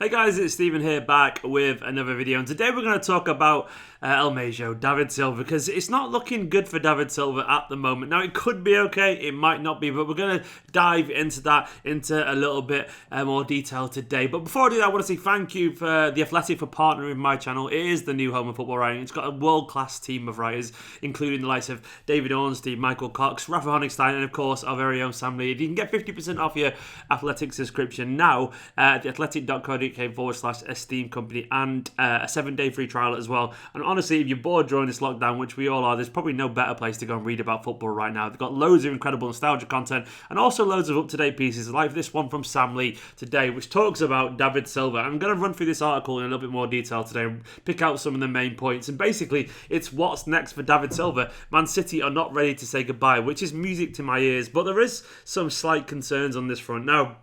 Hey guys, it's Stephen here back with another video, and today we're going to talk about El Majo, David Silva, because it's not looking good for David Silva at the moment. Now, it could be okay, it might not be, but we're going to dive into that into a little bit more detail today. But before I do that, I want to say thank you for The Athletic for partnering with my channel. It is the new home of football writing. It's got a world-class team of writers, including the likes of David Ornstein, Michael Cox, Rafa Honigstein, and of course our very own Sam Lee. You can get 50% off your Athletic subscription now at theathletic.co.uk/Esteemed Kompany, and a 7-day free trial as well. And honestly, if you're bored during this lockdown, which we all are, there's probably no better place to go and read about football right now. They've got loads of incredible nostalgia content and also loads of up-to-date pieces like this one from Sam Lee today, which talks about David Silva. I'm going to run through this article in a little bit more detail today and pick out some of the main points. And basically, it's what's next for David Silva. Man City are not ready to say goodbye, which is music to my ears, but there is some slight concerns on this front. Now,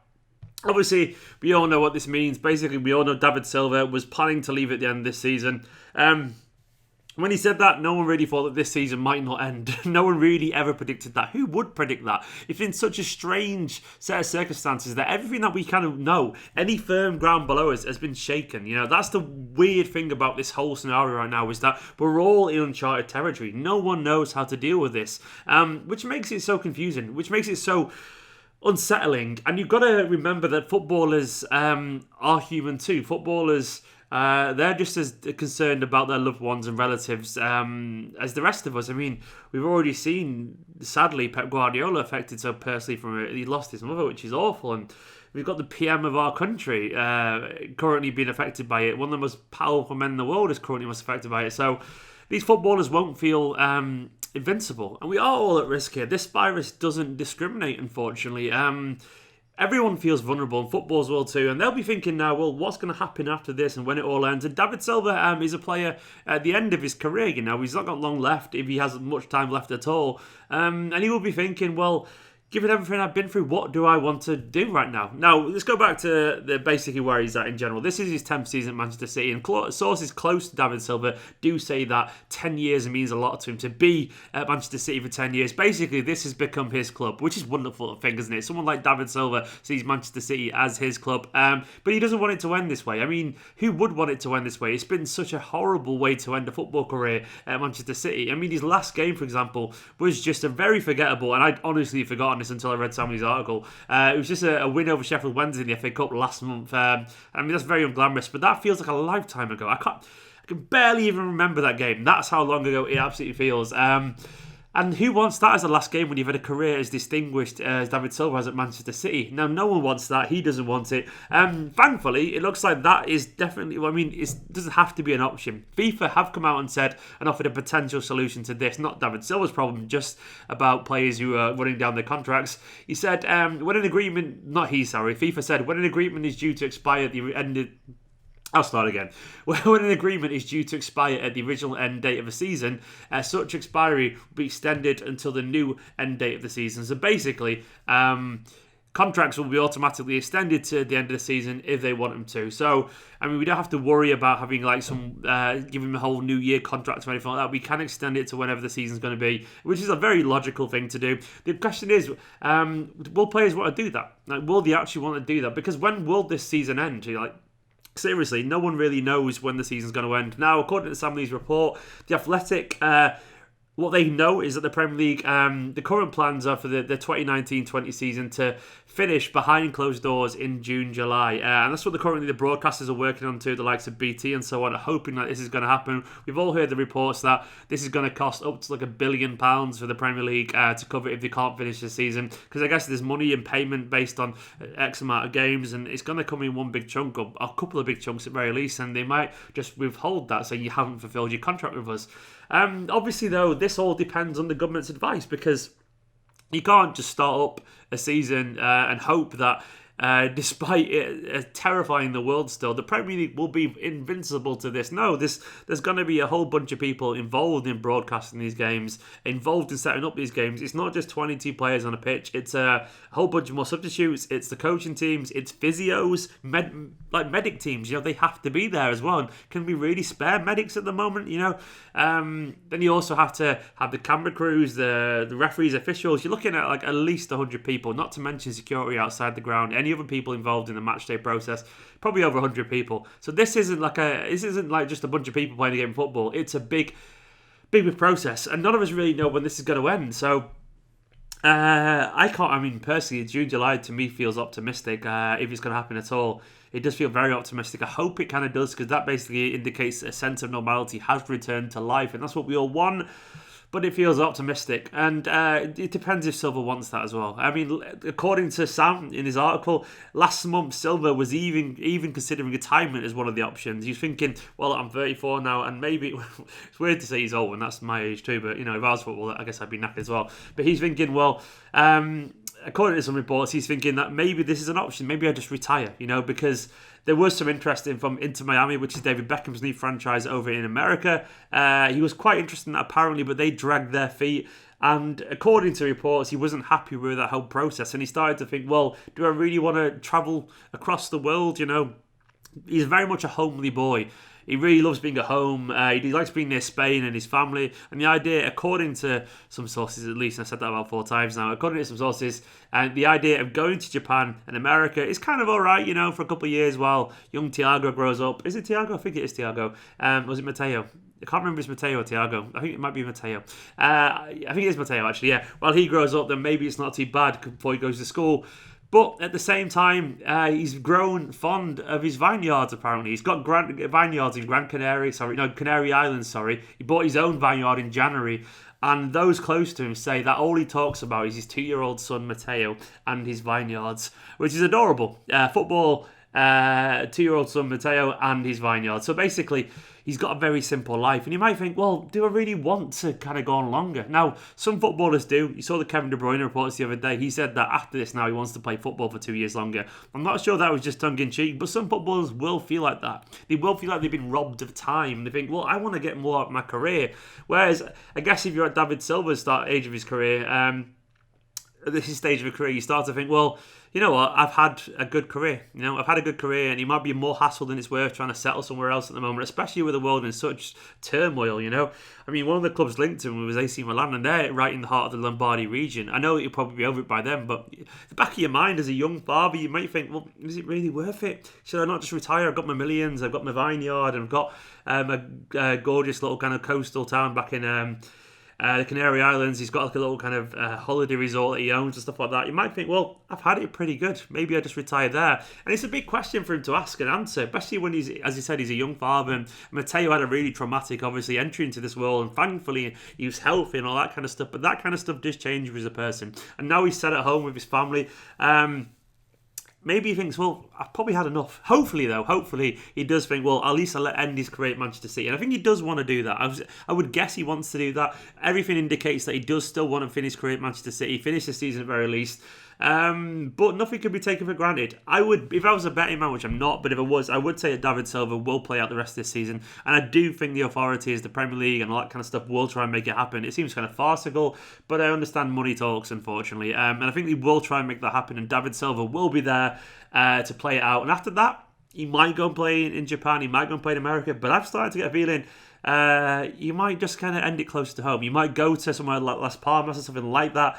obviously, we all know what this means. Basically, we all know David Silva was planning to leave at the end of this season. When he said that, no one really thought that this season might not end. No one really ever predicted that. Who would predict that? It's been such a strange set of circumstances that everything that we kind of know, any firm ground below us, has been shaken. You know, that's the weird thing about this whole scenario right now, is that we're all in uncharted territory. No one knows how to deal with this, which makes it so confusing, which makes it so unsettling. And you've got to remember that footballers are human too. Footballers, they're just as concerned about their loved ones and relatives as the rest of us. I mean, we've already seen, sadly, Pep Guardiola affected so personally from it. He lost his mother, which is awful. And we've got the PM of our country currently being affected by it. One of the most powerful men in the world is currently most affected by it. So these footballers won't feel invincible. And we are all at risk here. This virus doesn't discriminate, unfortunately. Everyone feels vulnerable, and footballers will too. And they'll be thinking now, well, what's going to happen after this and when it all ends? And David Silva is a player at the end of his career. You know, he's not got long left, if he has much time left at all. And he will be thinking, well, given everything I've been through, what do I want to do right now? Now, let's go back to basically where he's at in general. This is his 10th season at Manchester City, and sources close to David Silva do say that 10 years means a lot to him. To be at Manchester City for 10 years, basically this has become his club, which is a wonderful thing, isn't it? Someone like David Silva sees Manchester City as his club, but he doesn't want it to end this way. I mean, who would want it to end this way? It's been such a horrible way to end a football career at Manchester City. I mean, his last game, for example, was just a very forgettable, and I'd honestly forgotten this until I read Sammy's article. It was just a win over Sheffield Wednesday in the FA Cup last month. I mean, that's very unglamorous, but that feels like a lifetime ago. I can barely even remember that game. That's how long ago it absolutely feels. And who wants that as the last game when you've had a career as distinguished as David Silva has at Manchester City? Now, no one wants that. He doesn't want it. Thankfully, it looks like that is definitely, well, I mean, it doesn't have to be an option. FIFA have come out and said and offered a potential solution to this. Not David Silva's problem, just about players who are running down their contracts. He said, FIFA said, when an agreement is due to expire at the end of... I'll start again. When an agreement is due to expire at the original end date of a season, such expiry will be extended until the new end date of the season. So basically, contracts will be automatically extended to the end of the season if they want them to. So, I mean, we don't have to worry about having like some, giving them a whole new year contract or anything like that. We can extend it to whenever the season's going to be, which is a very logical thing to do. The question is, will players want to do that? Like, will they actually want to do that? Because when will this season end? Seriously, no one really knows when the season's going to end. Now, according to Sam Lee's report, The Athletic, what they know is that the Premier League, the current plans are for the 2019-20 season to finish behind closed doors in June, July. And that's what the broadcasters are working on too, the likes of BT and so on, hoping that this is going to happen. We've all heard the reports that this is going to cost up to like £1 billion for the Premier League to cover it if they can't finish the season. Because I guess there's money and payment based on X amount of games, and it's going to come in one big chunk, or a couple of big chunks at very least, and they might just withhold that saying you haven't fulfilled your contract with us. Obviously, though, this all depends on the government's advice, because you can't just start up a season and hope that despite it terrifying the world still, the Premier League will be invincible to this. No, there's going to be a whole bunch of people involved in broadcasting these games, involved in setting up these games. It's not just 22 players on a pitch. It's a whole bunch of more substitutes. It's the coaching teams. It's physios, medic teams. They have to be there as well. And can we really spare medics at the moment? Then you also have to have the camera crews, the referees, officials. You're looking at like at least 100 people, not to mention security outside the ground. any other people involved in the match day process. Probably over 100 people. So this isn't like just a bunch of people playing a game of football. It's a big process, and none of us really know when this is going to end. So I can't. I mean, personally, June, July to me feels optimistic. If it's going to happen at all, it does feel very optimistic. I hope it kind of does, because that basically indicates a sense of normality has returned to life, and that's what we all want. But it feels optimistic, and it depends if Silva wants that as well. I mean, according to Sam in his article, last month Silva was even considering retirement as one of the options. He's thinking, well, I'm 34 now, and maybe it's weird to say he's old, and that's my age too. But if I was football, I guess I'd be knackered as well. But he's thinking, well, according to some reports, he's thinking that maybe this is an option. Maybe I just retire, because there was some interest from Inter Miami, which is David Beckham's new franchise over in America. He was quite interested in that apparently, but they dragged their feet. And according to reports, he wasn't happy with that whole process. And he started to think, well, do I really want to travel across the world? He's very much a homely boy. He really loves being at home. He likes being near Spain and his family. And the idea, according to some sources at least, and I've said that about 4 times now, according to some sources, the idea of going to Japan and America is kind of all right, for a couple of years while young Thiago grows up. Is it Thiago? I think it is Thiago. Was it Mateo? I can't remember if it's Mateo or Thiago. I think it might be Mateo. I think it is Mateo, actually, yeah. While he grows up, then maybe it's not too bad before he goes to school. But at the same time, he's grown fond of his vineyards, apparently. He's got vineyards in Canary Islands. He bought his own vineyard in January. And those close to him say that all he talks about is his 2-year-old son, Mateo, and his vineyards, which is adorable. Football, 2-year-old son, Mateo, and his vineyard. So basically, he's got a very simple life. And you might think, well, do I really want to kind of go on longer? Now, some footballers do. You saw the Kevin De Bruyne reports the other day. He said that after this now he wants to play football for 2 years longer. I'm not sure that was just tongue-in-cheek, but some footballers will feel like that. They will feel like they've been robbed of time. They think, well, I want to get more out of my career. Whereas, I guess if you're at David Silva's age of his career, at this stage of a career, you start to think, well, you know what, I've had a good career. I've had a good career, and it might be more hassle than it's worth trying to settle somewhere else at the moment, especially with the world in such turmoil, I mean, one of the clubs linked to him was AC Milan, and they're right in the heart of the Lombardy region. I know you'll probably be over it by then, but the back of your mind as a young father, you might think, well, is it really worth it? Should I not just retire? I've got my millions, I've got my vineyard, and I've got a gorgeous little kind of coastal town back in the Canary Islands. He's got like a little kind of holiday resort that he owns and stuff like that. You might think, well, I've had it pretty good. Maybe I just retire there. And it's a big question for him to ask and answer, especially when he's, as he said, he's a young father. And Mateo had a really traumatic, obviously, entry into this world. And thankfully, he was healthy and all that kind of stuff. But that kind of stuff does change you as a person. And now he's set at home with his family. Maybe he thinks, well, I've probably had enough. Hopefully he does think, well, at least I'll end his career at Manchester City. And I think he does want to do that. I would guess he wants to do that. Everything indicates that he does still want to finish his career at Manchester City, finish the season at the very least. But nothing can be taken for granted. I would, if I was a betting man, which I'm not, but if I was, I would say that David Silva will play out the rest of this season. And I do think the authorities, the Premier League and all that kind of stuff will try and make it happen. It seems kind of farcical, but I understand money talks, unfortunately. And I think they will try and make that happen, and David Silva will be there to play it out. And after that, he might go and play in Japan, he might go and play in America, but I've started to get a feeling you might just kind of end it close to home. You might go to somewhere like Las Palmas or something like that.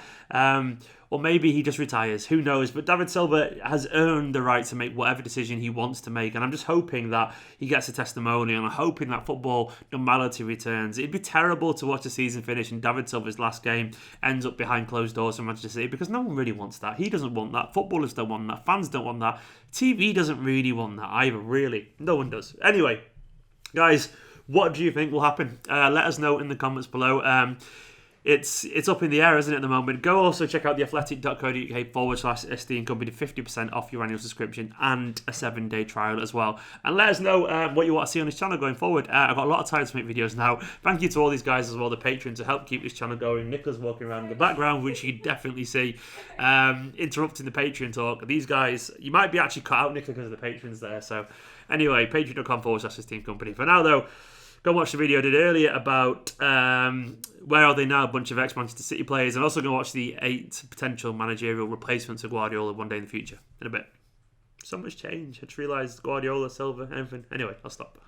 Or maybe he just retires. Who knows? But David Silva has earned the right to make whatever decision he wants to make. And I'm just hoping that he gets a testimonial. And I'm hoping that football normality returns. It'd be terrible to watch the season finish and David Silva's last game ends up behind closed doors in Manchester City, because no one really wants that. He doesn't want that. Footballers don't want that. Fans don't want that. TV doesn't really want that either, really. No one does. Anyway, guys, what do you think will happen? Let us know in the comments below. It's up in the air, isn't it, at the moment? Go also check out theathletic.co.uk/Esteemed Kompany, 50% off your annual subscription and a 7-day trial as well. And let us know what you want to see on this channel going forward. I've got a lot of time to make videos now. Thank you to all these guys as well, the patrons, to help keep this channel going. Nicholas walking around in the background, which you definitely see, interrupting the Patreon talk. These guys, you might be actually cut out, Nicholas, because of the patrons there. So anyway, patreon.com/Esteemed Kompany. For now, though, go watch the video I did earlier about where are they now, a bunch of ex-Manchester City players, and also go watch the 8 potential managerial replacements of Guardiola one day in the future. In a bit. So much change. I just realised Guardiola, Silva, everything. Anyway, I'll stop.